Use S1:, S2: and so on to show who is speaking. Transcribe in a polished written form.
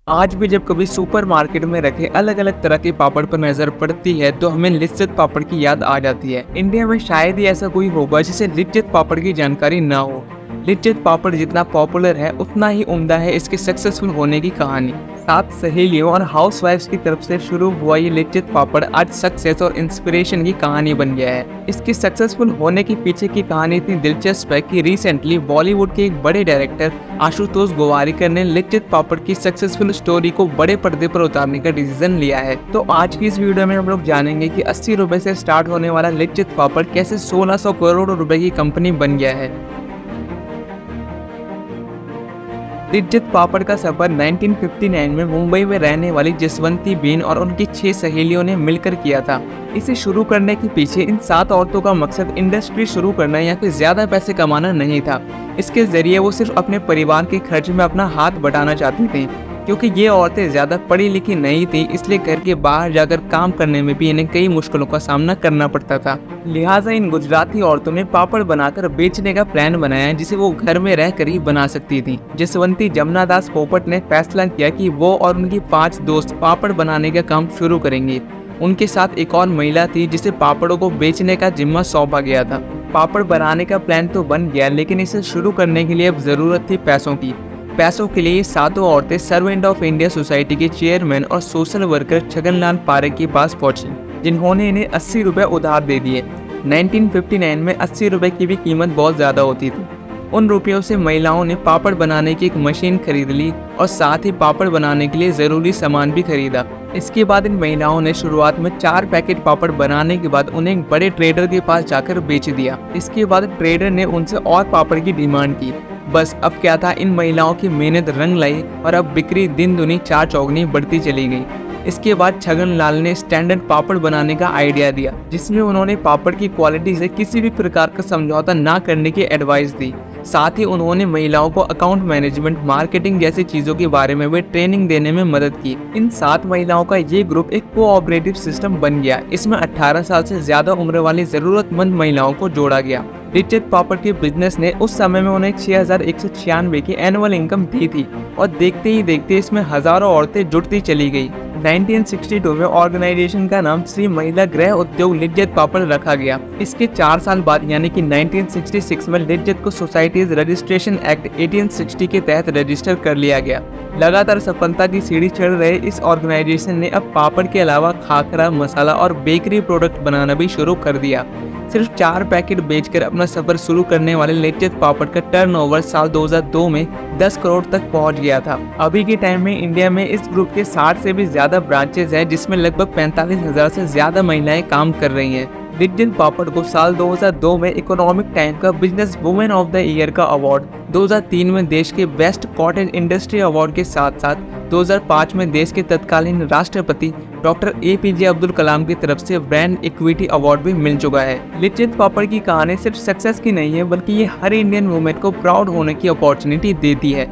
S1: आज भी जब कभी सुपरमार्केट में रखे अलग अलग तरह के पापड़ पर नजर पड़ती है तो हमें लिज्जत पापड़ की याद आ जाती है। इंडिया में शायद ही ऐसा कोई होगा जिसे लिज्जत पापड़ की जानकारी ना हो। लिज्जत पापड़ जितना पॉपुलर है उतना ही उम्दा है इसके सक्सेसफुल होने की कहानी। 7 सहेलियों और हाउसवाइफ्स की तरफ से शुरू हुआ ये लिज्जत पापड़ आज सक्सेस और इंस्पिरेशन की कहानी बन गया है। इसके सक्सेसफुल होने के पीछे की कहानी इतनी दिलचस्प है कि रिसेंटली बॉलीवुड के एक बड़े डायरेक्टर आशुतोष गोवारिकर ने लिज्जत पापड़ की सक्सेसफुल स्टोरी को बड़े पर्दे पर उतारने का डिसीजन लिया है। तो आज की इस वीडियो में हम लोग जानेंगे कि 80 रुपए से स्टार्ट होने वाला लिज्जत पापड़ कैसे 1600 करोड़ रुपए की कंपनी बन गया है। लिज्जत पापड़ का सफर 1959 में मुंबई में रहने वाली जसवंती बेन और उनकी 6 सहेलियों ने मिलकर किया था। इसे शुरू करने के पीछे इन 7 औरतों का मकसद इंडस्ट्री शुरू करना या फिर ज्यादा पैसे कमाना नहीं था। इसके जरिए वो सिर्फ अपने परिवार के खर्च में अपना हाथ बटाना चाहती थी। क्योंकि ये औरतें ज्यादा पढ़ी लिखी नहीं थी, इसलिए घर के बाहर जाकर काम करने में भी इन्हें कई मुश्किलों का सामना करना पड़ता था। लिहाजा इन गुजराती औरतों ने पापड़ बनाकर बेचने का प्लान बनाया जिसे वो घर में रहकर ही बना सकती थी। जसवंती जमुना दास पोपट ने फैसला किया कि वो और उनकी 5 दोस्त पापड़ बनाने का काम शुरू करेंगे। उनके साथ एक और महिला थी जिसे पापड़ों को बेचने का जिम्मा सौंपा गया था। पापड़ बनाने का प्लान तो बन गया, लेकिन इसे शुरू करने के लिए अब जरूरत थी पैसों की। पैसों के लिए 7 औरतें सर्वेंट ऑफ इंडिया सोसाइटी के चेयरमैन और सोशल वर्कर छगनलाल पारेख के पास पहुंची, जिन्होंने इन्हें 80 रुपए उधार दे दिए। 1959 में 80 रुपए की भी कीमत बहुत ज्यादा होती थी। उन रुपयों से महिलाओं ने पापड़ बनाने की एक मशीन खरीद ली और साथ ही पापड़ बनाने के लिए जरूरी सामान भी खरीदा। इसके बाद इन महिलाओं ने शुरुआत में 4 पैकेट पापड़ बनाने के बाद उन्हें एक बड़े ट्रेडर के पास जाकर बेच दिया। इसके बाद ट्रेडर ने उनसे और पापड़ की डिमांड की। बस अब क्या था, इन महिलाओं की मेहनत रंग लाई और अब बिक्री दिन दुनी 4 चौगुनी बढ़ती चली गई। इसके बाद छगनलाल ने स्टैंडर्ड पापड़ बनाने का आइडिया दिया, जिसमें उन्होंने पापड़ की क्वालिटी से किसी भी प्रकार का समझौता ना करने की एडवाइस दी। साथ ही उन्होंने महिलाओं को अकाउंट मैनेजमेंट, मार्केटिंग जैसी चीजों के बारे में भी ट्रेनिंग देने में मदद की। इन 7 महिलाओं का ये ग्रुप एक कोऑपरेटिव सिस्टम बन गया। इसमें 18 साल से ज्यादा उम्र वाली जरूरतमंद महिलाओं को जोड़ा गया। लिज्जत पापड़ के बिजनेस ने उस समय में उन्हें 6196 की एनुअल इनकम दी थी और देखते ही देखते इसमें हजारों औरतें जुड़ती चली गई। 1962 में ऑर्गेनाइजेशन का नाम श्री महिला गृह उद्योग लिज्जत पापड़ रखा गया। इसके 4 साल बाद यानी कि 1966 में लिज्जत को सोसाइटीज रजिस्ट्रेशन एक्ट 1860 के तहत रजिस्टर कर लिया गया। लगातार सफलता की सीढ़ी चढ़ रहे इस ऑर्गेनाइजेशन ने अब पापड़ के अलावा खाखरा, मसाला और बेकरी प्रोडक्ट बनाना भी शुरू कर दिया। सिर्फ 4 पैकेट बेचकर अपना सफर शुरू करने वाले लिज्जत पापड़ का टर्नओवर साल 2002 में 10 करोड़ तक पहुंच गया था। अभी के टाइम में इंडिया में इस ग्रुप के 60 से भी ज्यादा ब्रांचेज हैं, जिसमें लगभग 45,000 से ज्यादा महिलाएं काम कर रही हैं। लिज्जत पापड़ को साल 2002 में इकोनॉमिक टाइम का business women of the year का अवार्ड, 2003 में देश के बेस्ट कॉटेज इंडस्ट्री अवार्ड के साथ साथ 2005 में देश के तत्कालीन राष्ट्रपति डॉक्टर APJ अब्दुल कलाम की तरफ से ब्रांड इक्विटी अवार्ड भी मिल चुका है। लिज्जत पापड़ की कहानी सिर्फ सक्सेस की नहीं है, बल्कि ये हर इंडियन वुमेन को प्राउड होने की अपॉर्चुनिटी देती है।